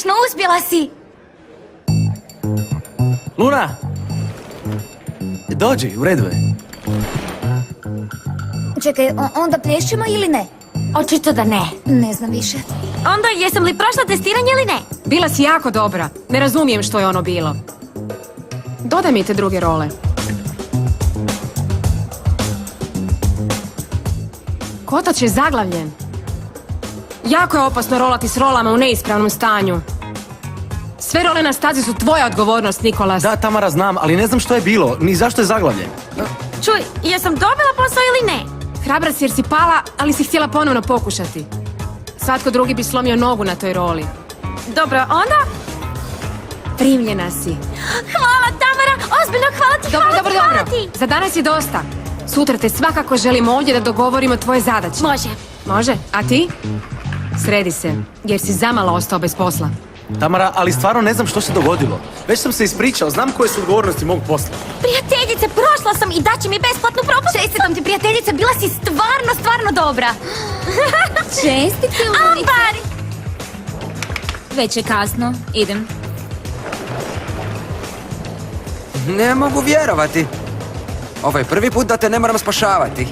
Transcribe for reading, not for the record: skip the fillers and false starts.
Odlično, uspjela si! Luna! Dođi, u redu je. Čekaj, onda plješćemo ili ne? Očito da ne. Ne znam više. Onda jesam li prošla testiranje ili ne? Bila si jako dobra. Ne razumijem što je ono bilo. Dodaj mi te druge role. Kotač je zaglavljen. Jako je opasno rolati s rolama u neispravnom stanju. Sve role na stazi su tvoja odgovornost, Nikolas. Da, Tamara, znam, ali ne znam što je bilo, ni zašto je zaglavljen. Čuj, jesam dobila posao ili ne? Hrabra si jer si pala, ali si htjela ponovno pokušati. Svatko drugi bi slomio nogu na toj roli. Dobro, onda? Primljena si. Hvala, Tamara! Ozbiljno, hvala ti, hvala ti! Za danas je dosta. Sutra te svakako želimo ovdje da dogovorimo tvoje zadaće. Može. Može? A ti? Sredi se, jer si zamalo ostao bez posla. Tamara, ali stvarno ne znam što se dogodilo. Već sam se ispričao, znam koje su odgovornosti mog posla. Prijateljice, prošla sam i daće mi besplatnu propust. Čestitam ti, prijateljice, bila si stvarno dobra. Čestite, Lunica. Ambar! Već je kasno, idem. Ne mogu vjerovati. Ovo je prvi put da te ne moram spašavati.